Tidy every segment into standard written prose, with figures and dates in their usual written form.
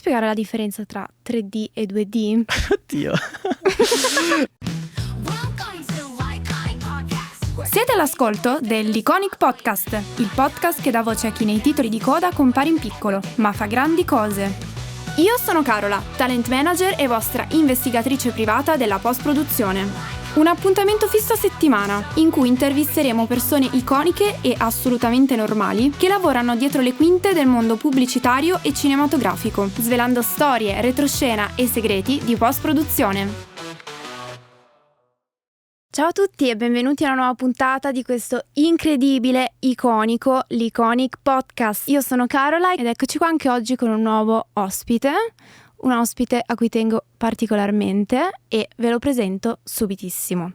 spiegare la differenza tra 3D e 2D? Oddio. Siete all'ascolto dell'Iconic Podcast, il podcast che dà voce a chi nei titoli di coda compare in piccolo, ma fa grandi cose. Io sono Carola, talent manager e vostra investigatrice privata della post-produzione. Un appuntamento fisso a settimana, in cui intervisteremo persone iconiche e assolutamente normali che lavorano dietro le quinte del mondo pubblicitario e cinematografico, svelando storie, retroscena e segreti di post-produzione. Ciao a tutti e benvenuti a una nuova puntata di questo incredibile, iconico, l'Iconic Podcast. Io sono Carola ed eccoci qua anche oggi con un nuovo ospite, un ospite a cui tengo particolarmente e ve lo presento subitissimo.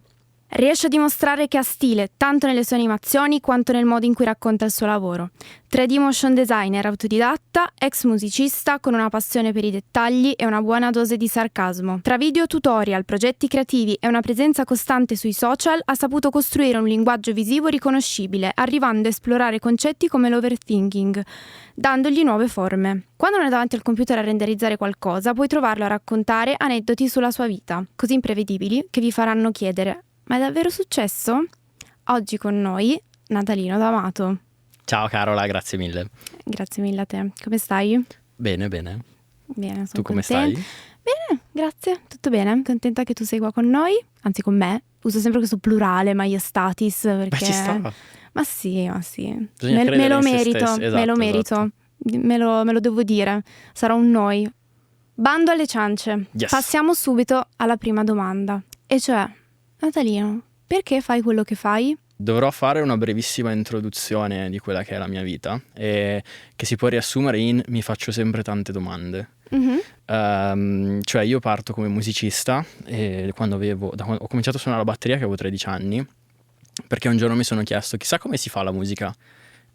Riesce a dimostrare che ha stile tanto nelle sue animazioni quanto nel modo in cui racconta il suo lavoro. 3D motion designer autodidatta, ex musicista con una passione per i dettagli e una buona dose di sarcasmo. Tra video tutorial, progetti creativi e una presenza costante sui social ha saputo costruire un linguaggio visivo riconoscibile, arrivando a esplorare concetti come l'overthinking, dandogli nuove forme. Quando non è davanti al computer a renderizzare qualcosa, puoi trovarlo a raccontare aneddoti sulla sua vita, così imprevedibili che vi faranno chiedere: ma è davvero successo? Oggi con noi Natalino D'Amato. Ciao Carola, grazie mille. Grazie mille a te. Come stai? Bene, bene. Bene, sono Tu come contenta. stai? Bene, grazie, tutto bene. Contenta che tu sei qua con noi, anzi con me. Uso sempre questo plurale, maiestatis, perché... Beh, ci sta. Ma sì. Bisogna Me credere lo in se merito, stessi. me lo Esatto, merito. esatto. Me lo devo dire. Sarà un noi. Bando alle ciance. Yes. Passiamo subito alla prima domanda. E cioè, Natalino, perché fai quello che fai? Dovrò fare una brevissima introduzione di quella che è la mia vita, e che si può riassumere in mi faccio sempre tante domande. Cioè io parto come musicista e quando ho cominciato a suonare la batteria che avevo 13 anni, perché un giorno mi sono chiesto chissà come si fa la musica,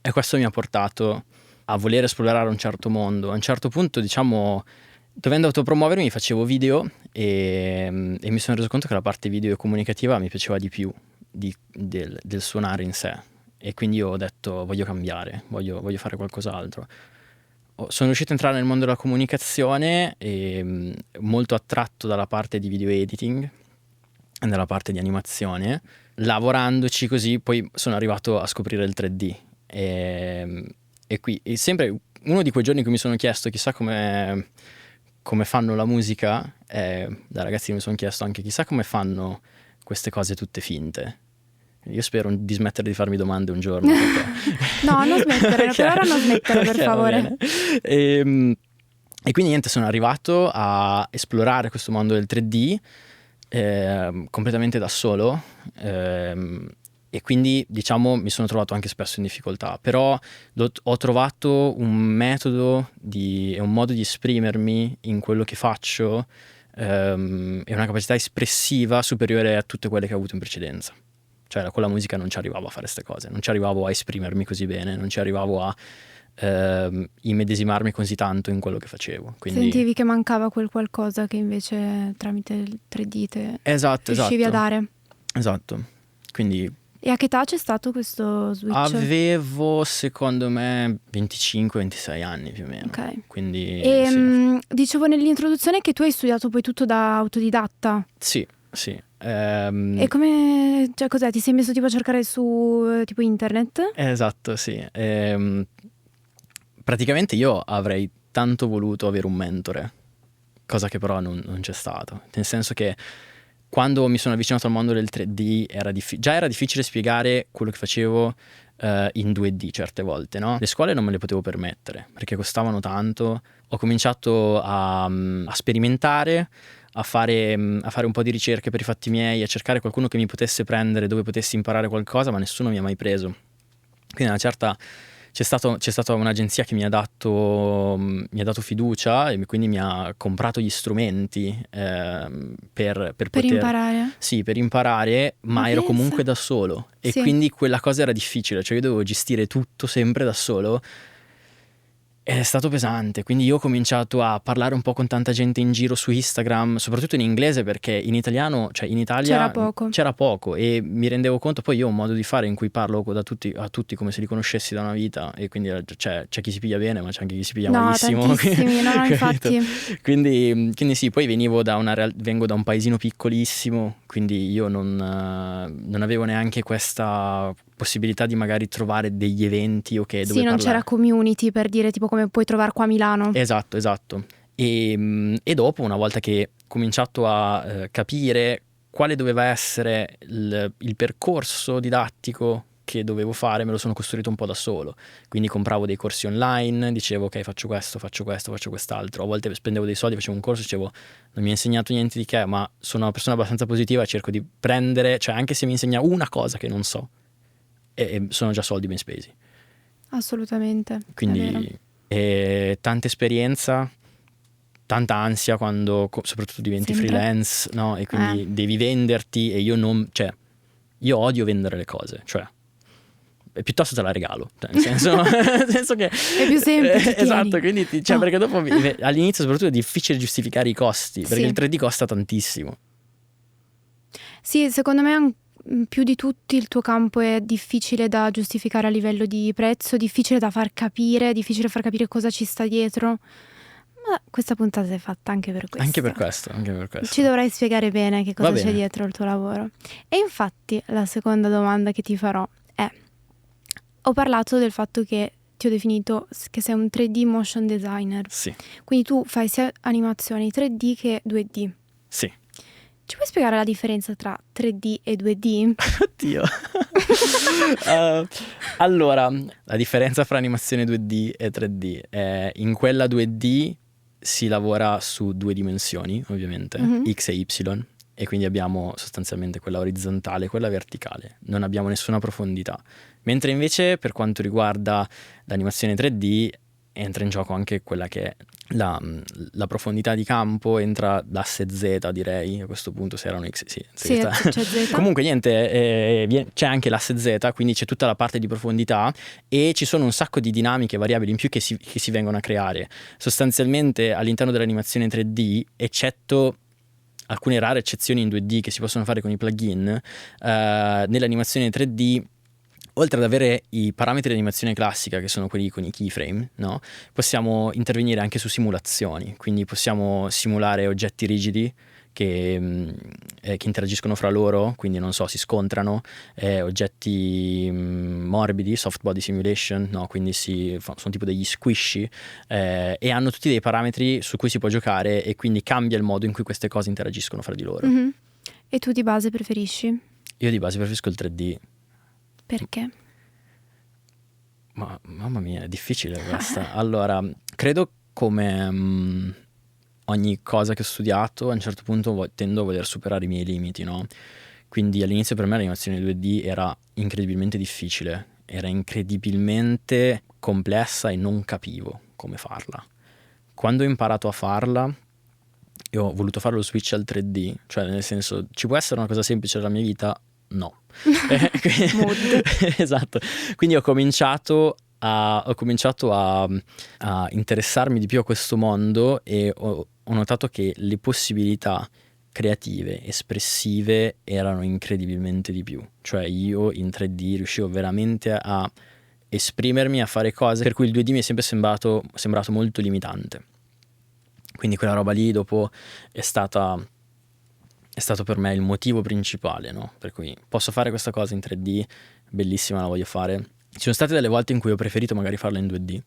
e questo mi ha portato a voler esplorare un certo mondo. A un certo punto, diciamo, dovendo autopromuovermi, facevo video e mi sono reso conto che la parte video e comunicativa mi piaceva di più del suonare in sé, e quindi ho detto voglio cambiare, voglio fare qualcos'altro. Sono riuscito a entrare nel mondo della comunicazione e molto attratto dalla parte di video editing e dalla parte di animazione. Lavorandoci così poi sono arrivato a scoprire il 3D e qui è sempre uno di quei giorni in cui mi sono chiesto chissà come fanno la musica, da ragazzino mi sono chiesto anche chissà come fanno queste cose tutte finte. Io spero di smettere di farmi domande un giorno. No, non smettere, per ora non smettere, per Ok, favore. e quindi niente, sono arrivato a esplorare questo mondo del 3D completamente da solo, e quindi diciamo mi sono trovato anche spesso in difficoltà, però ho trovato un metodo e un modo di esprimermi in quello che faccio, e una capacità espressiva superiore a tutte quelle che ho avuto in precedenza. Cioè con la musica non ci arrivavo a fare queste cose, non ci arrivavo a esprimermi così bene, non ci arrivavo a immedesimarmi così tanto in quello che facevo. Quindi... Sentivi che mancava quel qualcosa che invece tramite il 3D te Esatto. riuscivi a dare. Esatto. Quindi... E a che età c'è stato questo switch? Avevo, secondo me, 25-26 anni più o meno. Ok. Quindi E sì. dicevo nell'introduzione che tu hai studiato poi tutto da autodidatta. Sì. E come, cioè cos'è? Ti sei messo tipo a cercare su tipo internet? Esatto, sì. Praticamente io avrei tanto voluto avere un mentore, cosa che però non c'è stato. Nel senso che quando mi sono avvicinato al mondo del 3D già era difficile spiegare quello che facevo in 2D certe volte, no? Le scuole non me le potevo permettere perché costavano tanto. Ho cominciato a sperimentare, a fare un po' di ricerche per i fatti miei, a cercare qualcuno che mi potesse prendere, dove potessi imparare qualcosa, ma nessuno mi ha mai preso. Quindi una certa... C'è stata un'agenzia che mi ha dato fiducia e quindi mi ha comprato gli strumenti per poter imparare? Sì, per imparare, ma ero comunque da solo e sì. Quindi quella cosa era difficile, cioè io dovevo gestire tutto sempre da solo È stato pesante, quindi io ho cominciato a parlare un po' con tanta gente in giro su Instagram, soprattutto in inglese, perché in italiano, cioè in Italia c'era poco e mi rendevo conto, poi io ho un modo di fare in cui parlo a tutti come se li conoscessi da una vita, e quindi c'è chi si piglia bene, ma c'è anche chi si piglia malissimo. Tantissimi, no, infatti. Quindi sì, poi vengo da un paesino piccolissimo, quindi io non avevo neanche questa possibilità di magari trovare degli eventi dove sì, non parlare. C'era community, per dire, tipo come puoi trovare qua a Milano. Esatto. E dopo, una volta che ho cominciato a capire quale doveva essere il percorso didattico che dovevo fare, me lo sono costruito un po' da solo. Quindi compravo dei corsi online, dicevo ok, faccio questo, faccio quest'altro. A volte spendevo dei soldi, facevo un corso, dicevo non mi ha insegnato niente di che, ma sono una persona abbastanza positiva, cerco di prendere, cioè anche se mi insegna una cosa che non so, e sono già soldi ben spesi. Assolutamente. Quindi tanta esperienza, tanta ansia quando soprattutto diventi freelance, no? E quindi devi venderti, e io odio vendere le cose, cioè piuttosto te la regalo, nel senso che è più semplice. Esatto, quindi perché dopo all'inizio soprattutto è difficile giustificare i costi, perché il 3D costa tantissimo. Sì, secondo me più di tutti il tuo campo è difficile da giustificare a livello di prezzo, difficile da far capire, difficile far capire cosa ci sta dietro. Ma questa puntata è fatta anche per questo. Anche per questo. Ci dovrai spiegare bene che cosa c'è dietro il tuo lavoro. E infatti la seconda domanda che ti farò è: ho parlato del fatto che ti ho definito che sei un 3D motion designer. Sì. Quindi tu fai sia animazioni 3D che 2D. Sì. Ci puoi spiegare la differenza tra 3D e 2D? Oddio. Allora, la differenza fra animazione 2D e 3D è in quella 2D si lavora su 2 dimensioni, ovviamente, X e Y, e quindi abbiamo sostanzialmente quella orizzontale e quella verticale. Non abbiamo nessuna profondità. Mentre invece per quanto riguarda l'animazione 3D entra in gioco anche quella che è la profondità di campo, entra l'asse Z, direi, a questo punto, se erano X, sì, c'è Z. Comunque niente, c'è anche l'asse Z, quindi c'è tutta la parte di profondità e ci sono un sacco di dinamiche variabili in più che si vengono a creare. Sostanzialmente all'interno dell'animazione 3D, eccetto alcune rare eccezioni in 2D che si possono fare con i plugin, nell'animazione 3D, oltre ad avere i parametri di animazione classica, che sono quelli con i keyframe, no? Possiamo intervenire anche su simulazioni, quindi possiamo simulare oggetti rigidi che interagiscono fra loro, quindi non so, si scontrano, oggetti morbidi, soft body simulation, no? Quindi sono tipo degli squishy, e hanno tutti dei parametri su cui si può giocare, e quindi cambia il modo in cui queste cose interagiscono fra di loro. Mm-hmm. E tu di base preferisci? Io di base preferisco il 3D. Perché? Ma mamma mia, è difficile questa. Allora, credo come ogni cosa che ho studiato, a un certo punto tendo a voler superare i miei limiti, no? Quindi all'inizio per me l'animazione 2D era incredibilmente difficile, era incredibilmente complessa e non capivo come farla. Quando ho imparato a farla e ho voluto fare lo switch al 3D, cioè nel senso, ci può essere una cosa semplice nella mia vita? No. Esatto. Quindi ho cominciato a interessarmi di più a questo mondo, e ho notato che le possibilità creative, espressive erano incredibilmente di più. Cioè io in 3D riuscivo veramente a esprimermi, a fare cose per cui il 2D mi è sempre sembrato molto limitante. Quindi quella roba lì dopo è stato per me il motivo principale, no? Per cui posso fare questa cosa in 3D, bellissima, la voglio fare. Ci sono state delle volte in cui ho preferito magari farla in 2D,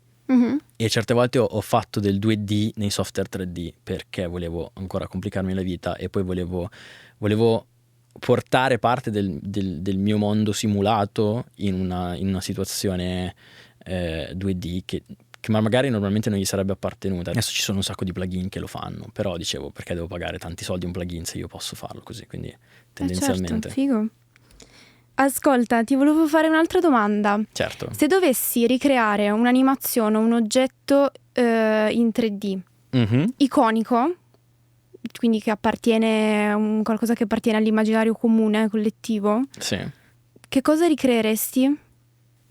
e certe volte ho fatto del 2D nei software 3D perché volevo ancora complicarmi la vita, e poi volevo portare parte del mio mondo simulato in una situazione 2D che magari normalmente non gli sarebbe appartenuta. Adesso ci sono un sacco di plugin che lo fanno, però dicevo, perché devo pagare tanti soldi un plugin se io posso farlo così? Quindi tendenzialmente certo, figo. Ascolta, ti volevo fare un'altra domanda. Certo. Se dovessi ricreare un'animazione, un oggetto in 3D iconico, quindi che appartiene qualcosa che appartiene all'immaginario comune, collettivo, sì, che cosa ricreeresti?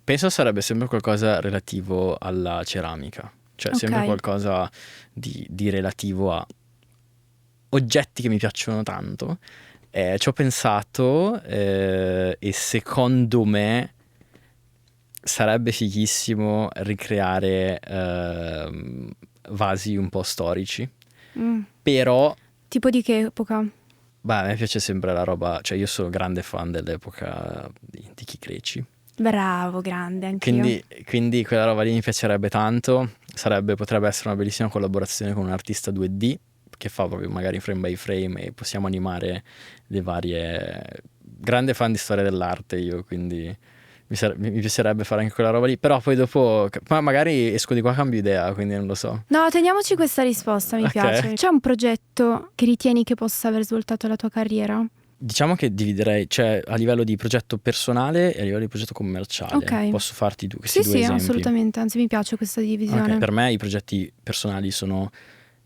Penso sarebbe sempre qualcosa relativo alla ceramica, cioè sempre qualcosa di relativo a oggetti che mi piacciono tanto. Ci ho pensato e secondo me sarebbe fighissimo ricreare vasi un po' storici. Però tipo di che epoca? Beh, a me piace sempre la roba, cioè io sono grande fan dell'epoca di antichi greci. Bravo, grande, anch'io. Quindi quella roba lì mi piacerebbe tanto. Potrebbe essere una bellissima collaborazione con un artista 2D che fa proprio magari frame by frame e possiamo animare le varie... Grande fan di storia dell'arte io, quindi mi piacerebbe fare anche quella roba lì. Però poi dopo, ma magari esco di qua, cambio idea, quindi non lo so. No, teniamoci questa risposta, mi piace. C'è un progetto che ritieni che possa aver svoltato la tua carriera? Diciamo che dividerei, cioè a livello di progetto personale e a livello di progetto commerciale. Ok. Posso farti questi due Sì, esempi? assolutamente, anzi mi piace questa divisione. Okay. Per me i progetti personali sono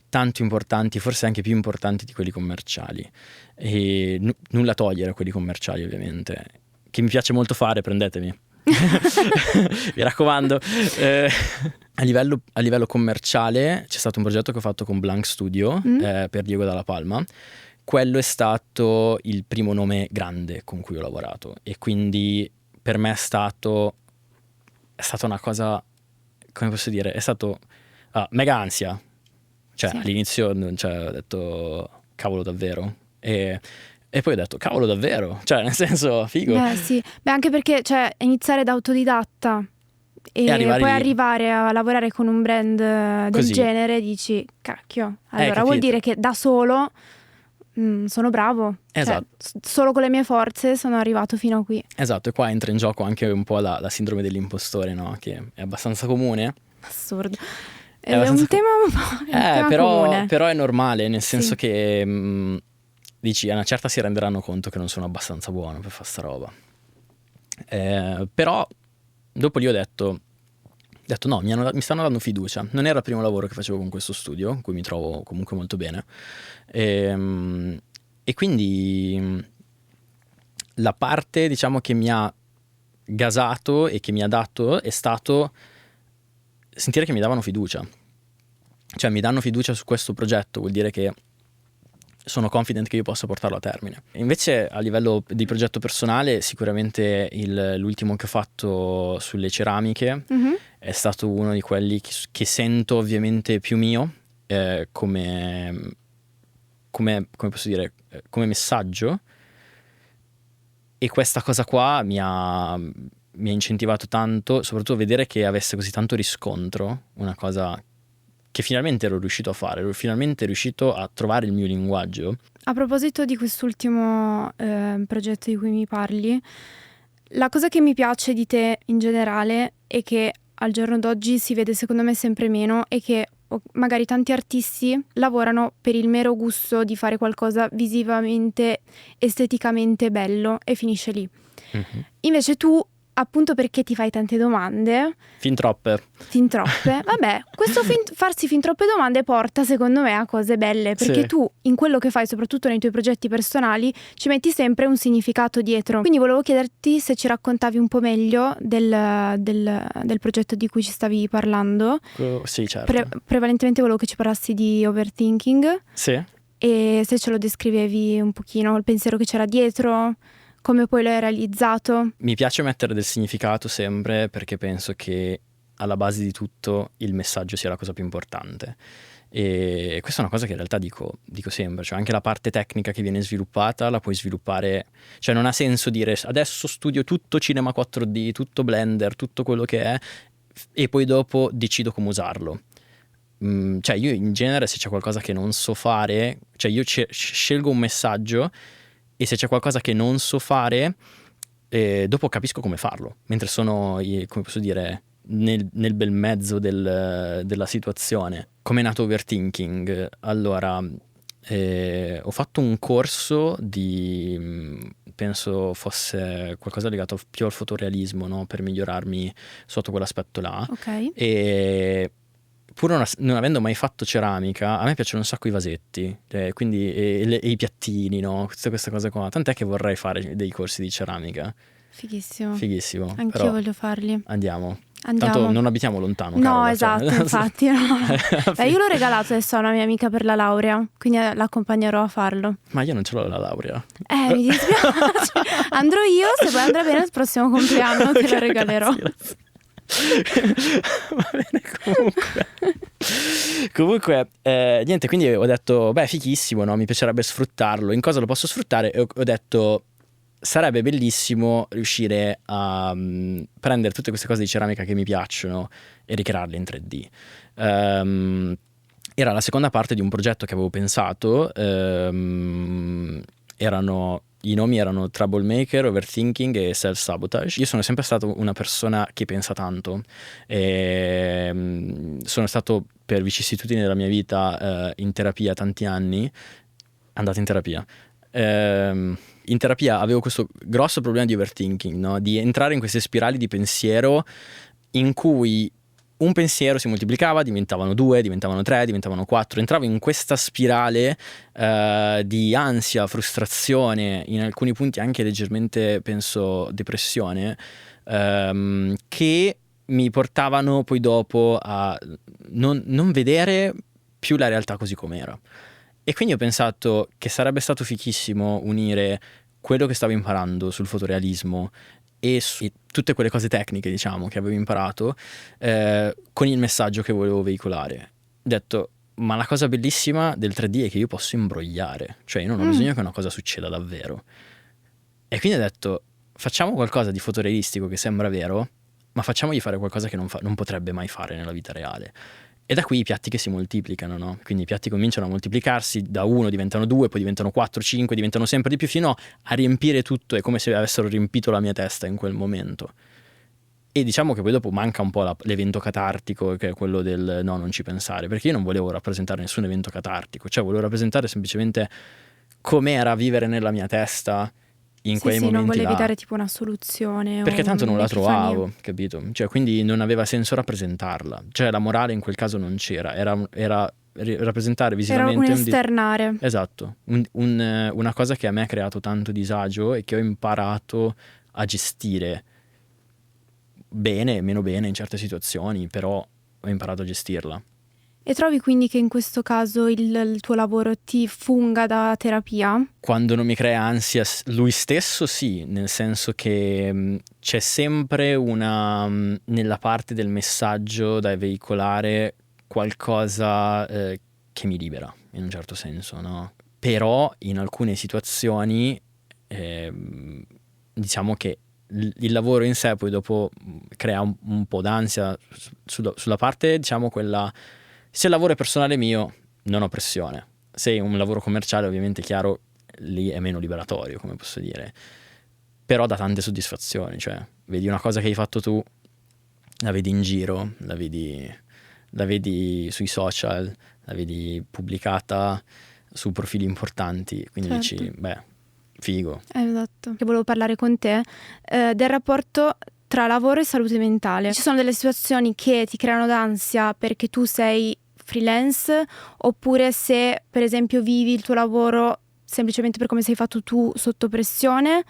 tanto importanti, forse anche più importanti di quelli commerciali. E nulla togliere a quelli commerciali, ovviamente. Che mi piace molto fare, prendetemi. Mi raccomando. A livello commerciale c'è stato un progetto che ho fatto con Blank Studio per Diego Dalla Palma. Quello è stato il primo nome grande con cui ho lavorato e quindi per me è stata una cosa, come posso dire, è stato mega ansia. Cioè Sì. all'inizio ho detto cavolo davvero e poi ho detto cavolo davvero, cioè nel senso figo. Beh sì, anche perché cioè iniziare da autodidatta e poi arrivare a lavorare con un brand del così. Genere, dici cacchio, allora vuol dire che da solo sono bravo. Esatto. Cioè, solo con le mie forze sono arrivato fino a qui. Esatto, e qua entra in gioco anche un po' la sindrome dell'impostore, no? Che è abbastanza comune. Assurdo. È un tema un po' però è normale, nel senso che dici a una certa si renderanno conto che non sono abbastanza buono per fare sta roba. Però dopo lì ho detto no, mi stanno dando fiducia. Non era il primo lavoro che facevo con questo studio, in cui mi trovo comunque molto bene. E quindi la parte, diciamo, che mi ha gasato e che mi ha dato è stato sentire che mi davano fiducia. Cioè mi danno fiducia su questo progetto, vuol dire che sono confident che io possa portarlo a termine. Invece a livello di progetto personale sicuramente l'ultimo che ho fatto sulle ceramiche è stato uno di quelli che sento ovviamente più mio come posso dire, come messaggio, e questa cosa qua mi ha incentivato tanto, soprattutto vedere che avesse così tanto riscontro, una cosa che finalmente ero riuscito a fare, ero finalmente riuscito a trovare il mio linguaggio. A proposito di quest'ultimo progetto di cui mi parli, la cosa che mi piace di te in generale e che al giorno d'oggi si vede secondo me sempre meno è che magari tanti artisti lavorano per il mero gusto di fare qualcosa visivamente, esteticamente bello e finisce lì. Invece tu, appunto perché ti fai tante domande, fin troppe, vabbè, questo farsi fin troppe domande porta secondo me a cose belle, perché tu in quello che fai, soprattutto nei tuoi progetti personali, ci metti sempre un significato dietro. Quindi volevo chiederti se ci raccontavi un po' meglio del progetto di cui ci stavi parlando. Sì, certo. Prevalentemente volevo che ci parlassi di overthinking. Sì. E se ce lo descrivevi un pochino, il pensiero che c'era dietro, come poi l'hai realizzato. Mi piace mettere del significato sempre, perché penso che alla base di tutto il messaggio sia la cosa più importante. E questa è una cosa che in realtà dico sempre, cioè anche la parte tecnica che viene sviluppata la puoi sviluppare, cioè non ha senso dire adesso studio tutto Cinema 4D, tutto Blender, tutto quello che è, e poi dopo decido come usarlo. Cioè io in genere, se c'è qualcosa che non so fare, cioè io scelgo un messaggio e se c'è qualcosa che non so fare, dopo capisco come farlo, mentre sono, come posso dire, nel bel mezzo della situazione. Come è nato Overthinking? Allora, ho fatto un corso penso fosse qualcosa legato più al fotorealismo, no? Per migliorarmi sotto quell'aspetto là. Ok. E pur non avendo mai fatto ceramica, a me piacciono un sacco i vasetti, quindi e i piattini, no? Tutte queste cose qua. Tant'è che vorrei fare dei corsi di ceramica. Fighissimo. Fighissimo. Anch'io voglio farli. Andiamo. Andiamo. Tanto non abitiamo lontano. No, Carola, esatto, cioè. infatti. No. Beh, io l'ho regalato adesso a una mia amica per la laurea, quindi l'accompagnerò a farlo. Ma io non ce l'ho la laurea. Mi dispiace. Andrò io, se poi andrà bene il prossimo compleanno te lo regalerò. Grazie. Va bene, comunque niente, quindi ho detto beh, fighissimo, no? Mi piacerebbe sfruttarlo. In cosa lo posso sfruttare? E ho detto sarebbe bellissimo riuscire a prendere tutte queste cose di ceramica che mi piacciono e ricrearle in 3D. Era la seconda parte di un progetto che avevo pensato. I nomi erano Troublemaker, Overthinking e Self-Sabotage. Io sono sempre stato una persona che pensa tanto. Sono stato per vicissitudini della mia vita in terapia tanti anni. Andate in terapia. In terapia avevo questo grosso problema di overthinking, no? Di entrare in queste spirali di pensiero in cui un pensiero si moltiplicava, diventavano 2, diventavano 3, diventavano 4. Entravo in questa spirale di ansia, frustrazione, in alcuni punti anche leggermente, penso, depressione, che mi portavano poi dopo a non vedere più la realtà così com'era. E quindi ho pensato che sarebbe stato fichissimo unire quello che stavo imparando sul fotorealismo e tutte quelle cose tecniche, diciamo, che avevo imparato con il messaggio che volevo veicolare. Ho detto, ma la cosa bellissima del 3D è che io posso imbrogliare, cioè io non ho bisogno che una cosa succeda davvero. E quindi ho detto, facciamo qualcosa di fotorealistico che sembra vero, ma facciamogli fare qualcosa che non potrebbe mai fare nella vita reale. E da qui i piatti che si moltiplicano, no? Quindi i piatti cominciano a moltiplicarsi, da 1 diventano 2, poi diventano 4, 5, diventano sempre di più, fino a riempire tutto. È come se avessero riempito la mia testa in quel momento. E diciamo che poi dopo manca un po' l'evento catartico, che è quello del no, non ci pensare, perché io non volevo rappresentare nessun evento catartico, cioè volevo rappresentare semplicemente com'era vivere nella mia testa in quei momenti non volevi là. dare tipo una soluzione Perché o tanto non la un'epifania. trovavo, capito? Cioè, quindi non aveva senso rappresentarla. Cioè, la morale in quel caso non c'era. Era rappresentare visivamente era un esternare. esatto, una cosa che a me ha creato tanto disagio e che ho imparato a gestire bene e meno bene in certe situazioni, però ho imparato a gestirla. E trovi quindi che in questo caso il tuo lavoro ti funga da terapia? Quando non mi crea ansia lui stesso, sì, nel senso che c'è sempre nella parte del messaggio da veicolare qualcosa che mi libera, in un certo senso, no? Però in alcune situazioni diciamo che il lavoro in sé poi dopo crea un po' d'ansia sulla parte, diciamo, quella. Se il lavoro è personale mio, non ho pressione. Se è un lavoro commerciale, ovviamente, chiaro, lì è meno liberatorio, come posso dire. Però dà tante soddisfazioni, cioè, vedi una cosa che hai fatto tu, la vedi in giro, la vedi sui social, la vedi pubblicata su profili importanti, quindi certo. Dici, beh, figo. Esatto. Che volevo parlare con te del rapporto tra lavoro e salute mentale. Ci sono delle situazioni che ti creano d'ansia perché tu sei freelance, oppure se per esempio vivi il tuo lavoro semplicemente per come sei fatto tu sotto pressione.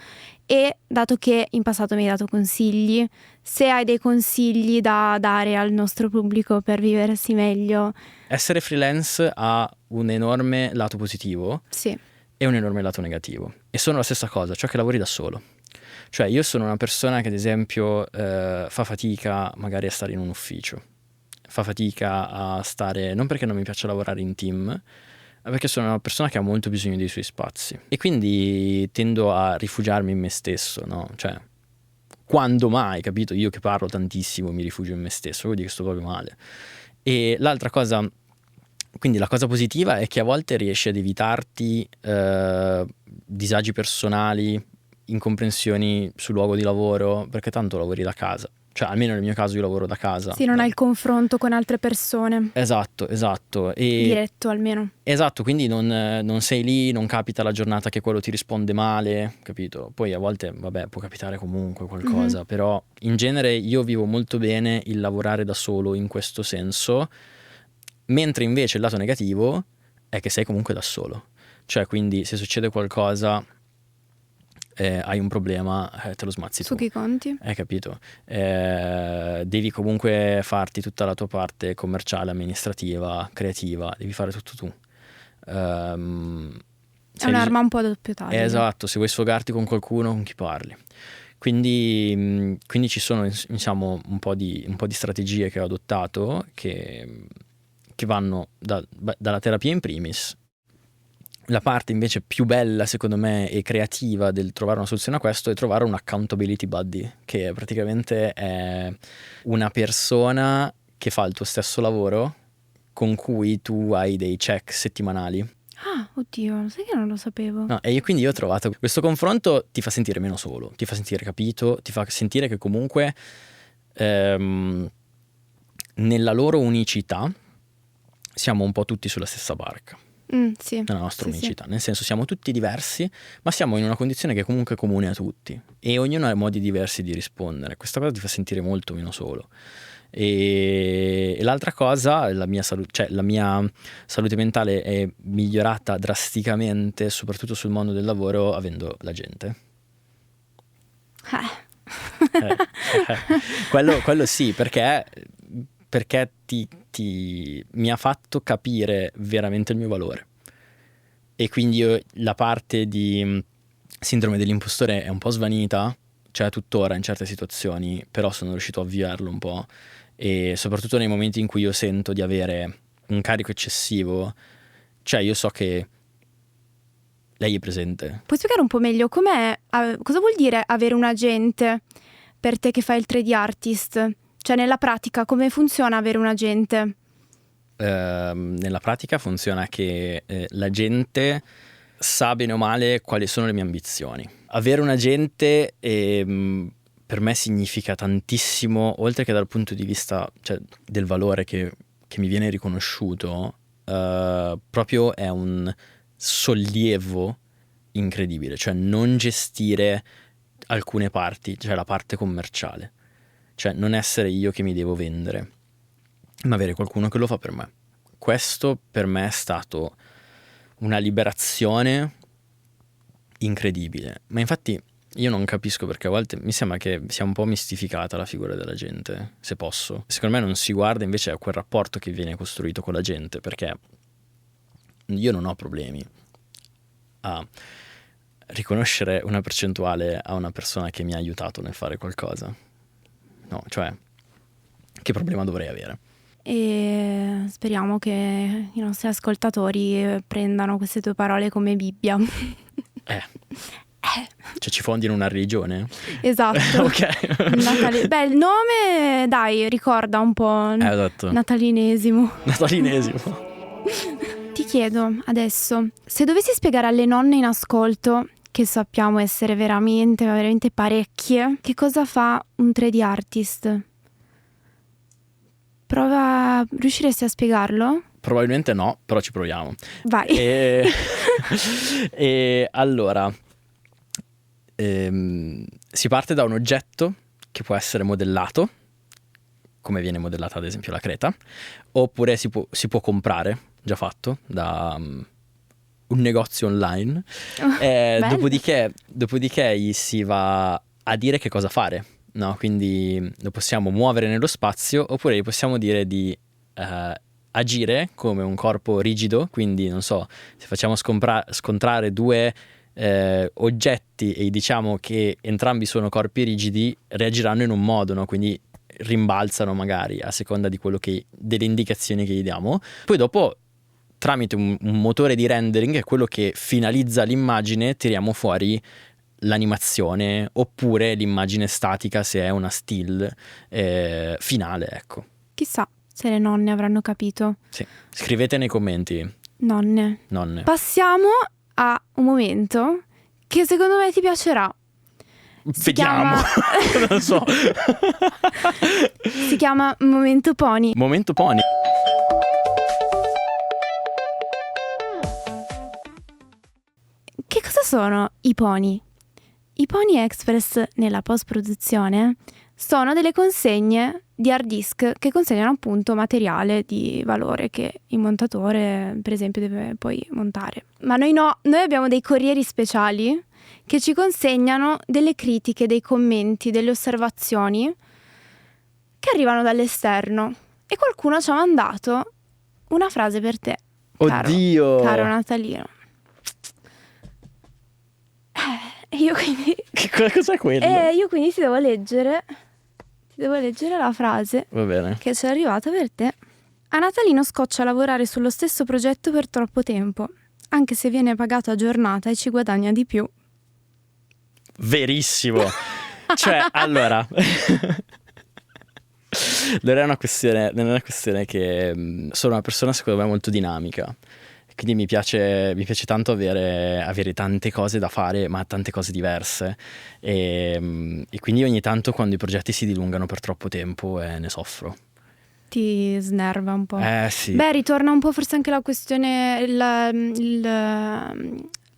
E dato che in passato mi hai dato consigli, se hai dei consigli da dare al nostro pubblico per viversi meglio. Essere freelance ha un enorme lato positivo, sì, e un enorme lato negativo, e sono la stessa cosa, cioè che lavori da solo. Cioè io sono una persona che ad esempio fa fatica magari a stare in un ufficio, fa fatica a stare, non perché non mi piace lavorare in team, ma perché sono una persona che ha molto bisogno dei suoi spazi, e quindi tendo a rifugiarmi in me stesso, no? Cioè, quando mai, capito? Io che parlo tantissimo mi rifugio in me stesso, vuol dire che sto proprio male. E l'altra cosa, quindi la cosa positiva è che a volte riesci ad evitarti disagi personali, incomprensioni sul luogo di lavoro, perché tanto lavori da casa. Cioè, almeno nel mio caso io lavoro da casa. Sì, non hai il confronto con altre persone. Esatto. E diretto almeno. Esatto, quindi non sei lì, non capita la giornata che quello ti risponde male, capito? Poi a volte, vabbè, può capitare comunque qualcosa, però in genere io vivo molto bene il lavorare da solo in questo senso, mentre invece il lato negativo è che sei comunque da solo. Cioè, quindi se succede qualcosa hai un problema, te lo smazzi Su tu. chi conti? Hai capito? Devi comunque farti tutta la tua parte commerciale, amministrativa, creativa, devi fare tutto tu. È un'arma un po' a doppio taglio. Esatto, se vuoi sfogarti con qualcuno, con chi parli. Quindi ci sono, diciamo, un po' di strategie che ho adottato che vanno dalla terapia in primis. La parte invece più bella, secondo me, e creativa del trovare una soluzione a questo è trovare un accountability buddy, che praticamente è una persona che fa il tuo stesso lavoro, con cui tu hai dei check settimanali. Ah, oddio, sai che non lo sapevo. No, e quindi io ho trovato questo confronto, ti fa sentire meno solo, ti fa sentire capito, ti fa sentire che comunque nella loro unicità siamo un po' tutti sulla stessa barca. Sì, nella nostra sì, unicità, nel senso siamo tutti diversi, ma siamo in una condizione che è comunque comune a tutti e ognuno ha modi diversi di rispondere. Questa cosa ti fa sentire molto meno solo. E l'altra cosa, la mia salute mentale è migliorata drasticamente, soprattutto sul mondo del lavoro, avendo la gente. Quello sì, perché mi ha fatto capire veramente il mio valore. E quindi la parte di sindrome dell'impostore è un po' svanita, cioè tuttora in certe situazioni, però sono riuscito a avviarlo un po', e soprattutto nei momenti in cui io sento di avere un carico eccessivo, cioè io so che lei è presente. Puoi spiegare un po' meglio cosa vuol dire avere un agente per te che fai il 3D artist? Cioè nella pratica come funziona avere un agente? Nella pratica funziona che la gente sa bene o male quali sono le mie ambizioni. Avere un agente per me significa tantissimo, oltre che dal punto di vista, cioè, del valore che mi viene riconosciuto, proprio è un sollievo incredibile, cioè non gestire alcune parti, cioè la parte commerciale, cioè non essere io che mi devo vendere, ma avere qualcuno che lo fa per me. Questo per me è stato una liberazione incredibile. Ma infatti io non capisco, perché a volte mi sembra che sia un po' mistificata la figura della gente, se posso. Secondo me non si guarda invece a quel rapporto che viene costruito con la gente, perché io non ho problemi a riconoscere una percentuale a una persona che mi ha aiutato nel fare qualcosa. No, cioè, che problema dovrei avere? E speriamo che i nostri ascoltatori prendano queste tue parole come Bibbia. Cioè ci fondi in una religione? Esatto. Ok. Beh, il nome, dai, ricorda un po'. Esatto. Natalinesimo. Ti chiedo adesso, se dovessi spiegare alle nonne in ascolto, che sappiamo essere veramente parecchie, che cosa fa un 3D artist? Riusciresti a spiegarlo? Probabilmente no, però ci proviamo. Vai. E allora, si parte da un oggetto che può essere modellato, come viene modellata ad esempio la creta, oppure si può comprare, già fatto, da un negozio online. Dopodiché gli si va a dire che cosa fare. No, quindi lo possiamo muovere nello spazio, oppure gli possiamo dire di agire come un corpo rigido. Quindi non so, se facciamo scontrare due oggetti e diciamo che entrambi sono corpi rigidi, reagiranno in un modo, no? Quindi rimbalzano magari a seconda di delle indicazioni che gli diamo. Poi dopo, tramite un motore di rendering, è quello che finalizza l'immagine, tiriamo fuori l'animazione oppure l'immagine statica, se è una still finale, ecco. Chissà se le nonne avranno capito. Sì. Scrivete nei commenti. Nonne. Passiamo a un momento che secondo me ti piacerà. Vediamo. Non so. Si chiama Momento Pony. Momento Pony. Che cosa sono i pony? I Pony Express nella post-produzione sono delle consegne di hard disk che consegnano appunto materiale di valore che il montatore per esempio deve poi montare. Ma noi no, noi abbiamo dei corrieri speciali che ci consegnano delle critiche, dei commenti, delle osservazioni che arrivano dall'esterno. E qualcuno ci ha mandato una frase per te. Oddio! Caro Natalino. E io quindi... Cos'è quello? Io quindi ti devo leggere la frase. Va bene. Che ci è arrivata per te. A Natalino scoccia lavorare sullo stesso progetto per troppo tempo, anche se viene pagato a giornata e ci guadagna di più. Verissimo. Cioè, allora... non è una questione che sono una persona secondo me molto dinamica, quindi mi piace tanto avere tante cose da fare, ma tante cose diverse, e quindi ogni tanto quando i progetti si dilungano per troppo tempo ne soffro. Ti snerva un po'. Sì. Beh, ritorna un po' forse anche la questione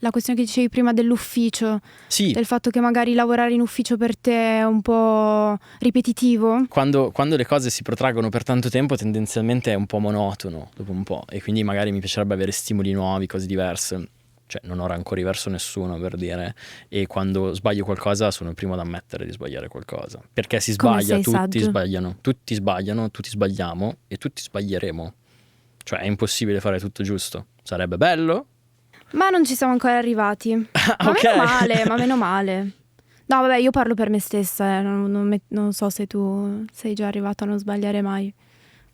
la questione che dicevi prima dell'ufficio, Sì. Del fatto che magari lavorare in ufficio per te è un po' ripetitivo. Quando le cose si protraggono per tanto tempo tendenzialmente è un po' monotono dopo un po', e quindi magari mi piacerebbe avere stimoli nuovi, cose diverse. Cioè non ho rancori verso nessuno, per dire, e quando sbaglio qualcosa sono il primo ad ammettere di sbagliare qualcosa, perché si sbaglia, tutti sbagliano, tutti sbagliamo e tutti sbaglieremo. Cioè è impossibile fare tutto giusto. Sarebbe bello, ma non ci siamo ancora arrivati. Ma okay. meno male. No, vabbè, io parlo per me stessa, non so se tu sei già arrivato a non sbagliare mai.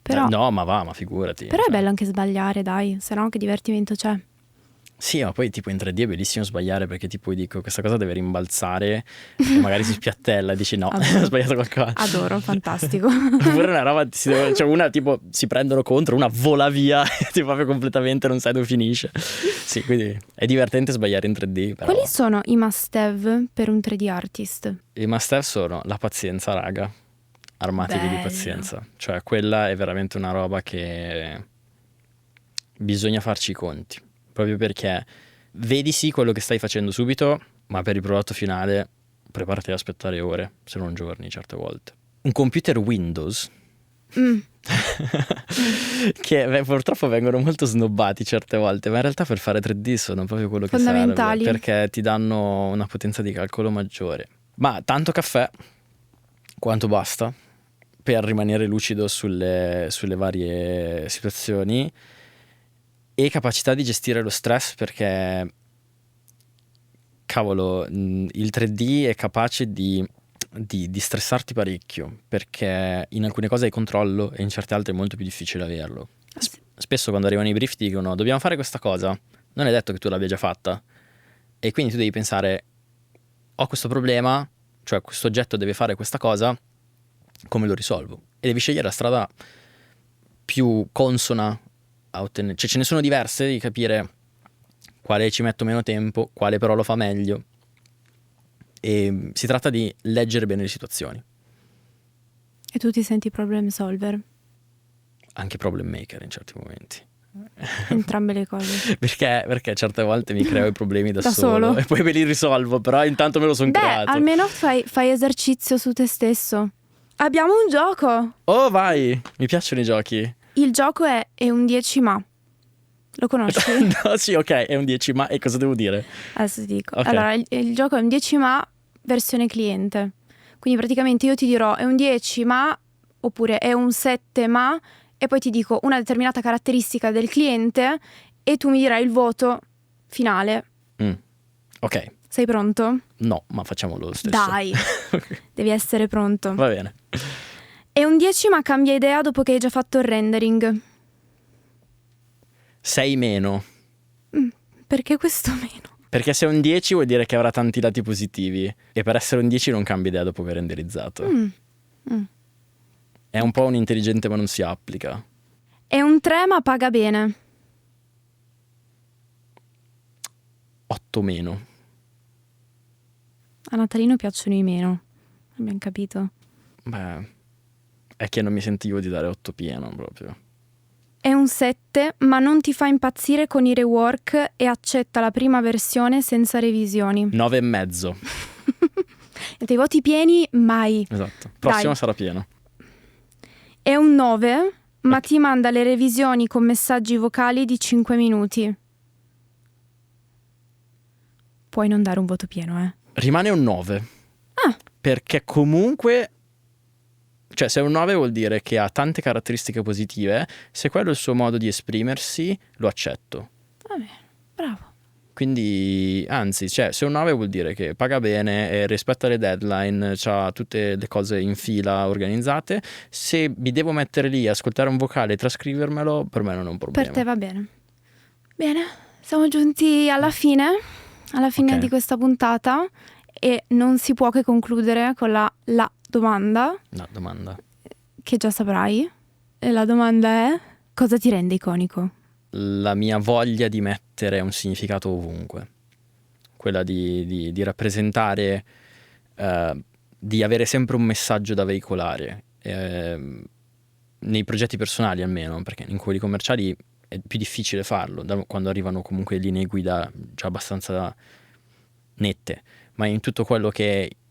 Però, no, ma figurati. Però è bello anche sbagliare, dai, se no che divertimento c'è. Sì, ma poi tipo in 3D è bellissimo sbagliare, perché tipo dico questa cosa deve rimbalzare e magari si spiattella e dici no, ho sbagliato qualcosa. Adoro, fantastico. Oppure una roba, cioè una tipo si prendono contro, una vola via e ti proprio completamente non sai dove finisce. Sì, quindi è divertente sbagliare in 3D. Però... Quali sono i must have per un 3D artist? I must have sono la pazienza, raga. Armatevi di pazienza. Cioè quella è veramente una roba che bisogna farci i conti. Proprio perché vedi sì quello che stai facendo subito, ma per il prodotto finale preparati ad aspettare ore, se non giorni certe volte. Un computer Windows che purtroppo vengono molto snobbati certe volte, ma in realtà per fare 3D sono proprio quello che serve, perché ti danno una potenza di calcolo maggiore. Ma tanto caffè quanto basta per rimanere lucido sulle varie situazioni, e capacità di gestire lo stress, perché cavolo, il 3D è capace di stressarti parecchio, perché in alcune cose hai controllo e in certe altre è molto più difficile averlo. Spesso quando arrivano i brief ti dicono dobbiamo fare questa cosa, non è detto che tu l'abbia già fatta, e quindi tu devi pensare ho questo problema, cioè questo oggetto deve fare questa cosa, come lo risolvo? E devi scegliere la strada più consona a ottenere, cioè ce ne sono diverse, di capire quale ci metto meno tempo, quale però lo fa meglio, e si tratta di leggere bene le situazioni. E tu ti senti problem solver? Anche problem maker in certi momenti. Entrambe le cose. Perché certe volte mi creo i problemi da solo e poi me li risolvo, però intanto me lo sono creato. Almeno fai esercizio su te stesso. Abbiamo un gioco! Oh vai, mi piacciono i giochi. Il gioco è un 10 ma. Lo conosci? No, sì, ok, è un 10 ma, e cosa devo dire? Adesso ti dico. Okay. Allora, il gioco è un 10 ma versione cliente. Quindi praticamente io ti dirò è un 10 ma, oppure è un 7 ma, e poi ti dico una determinata caratteristica del cliente e tu mi dirai il voto finale. Ok. Sei pronto? No, ma facciamolo lo stesso. Dai, devi essere pronto. Va bene. È un 10 ma cambia idea dopo che hai già fatto il rendering. 6 meno. Perché questo meno? Perché se è un 10 vuol dire che avrà tanti lati positivi, e per essere un 10 non cambia idea dopo aver renderizzato. È un po' un intelligente ma non si applica. È un 3 ma paga bene. 8 meno. A Natalino piacciono i meno, abbiamo capito. Beh, è che non mi sentivo di dare 8 pieno proprio. È un 7 ma non ti fa impazzire con i rework e accetta la prima versione senza revisioni. 9,5. E dei voti pieni mai. Esatto. Prossimo Dai. sarà pieno. È un 9 ma ti manda le revisioni con messaggi vocali di 5 minuti. puoi non dare un voto pieno, Rimane un 9. Ah. Perché comunque, cioè se è un 9 vuol dire che ha tante caratteristiche positive, se quello è il suo modo di esprimersi, lo accetto. Vabbè, bravo. Quindi, anzi, cioè, se un 9 vuol dire che paga bene, rispetta le deadline, ha tutte le cose in fila organizzate. Se mi devo mettere lì, ascoltare un vocale e trascrivermelo, per me non è un problema. Per te va bene. Bene, siamo giunti alla fine Ok. di questa puntata e non si può che concludere con la domanda, No, domanda. che già saprai. E la domanda è: cosa ti rende iconico? La mia voglia di mettere un significato ovunque, quella di rappresentare, di avere sempre un messaggio da veicolare, nei progetti personali almeno, perché in quelli commerciali è più difficile farlo, quando arrivano comunque linee guida già abbastanza nette, ma in tutto quello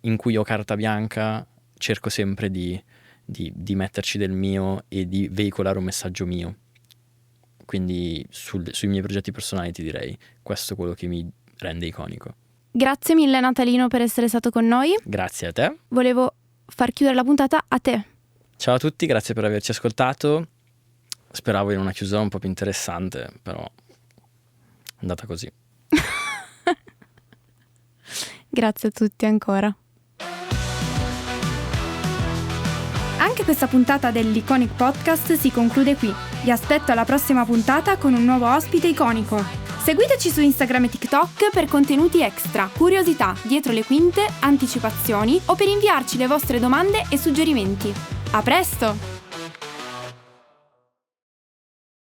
in cui ho carta bianca cerco sempre di metterci del mio e di veicolare un messaggio mio. Quindi sui miei progetti personali ti direi questo è quello che mi rende iconico. Grazie mille Natalino per essere stato con noi. Grazie a te. Volevo far chiudere la puntata a te. Ciao a tutti, grazie per averci ascoltato. Speravo in una chiusura un po' più interessante, però è andata così. Grazie a tutti ancora. Anche questa puntata dell'Iconic Podcast si conclude qui. Vi aspetto alla prossima puntata con un nuovo ospite iconico. Seguiteci su Instagram e TikTok per contenuti extra, curiosità, dietro le quinte, anticipazioni o per inviarci le vostre domande e suggerimenti. A presto!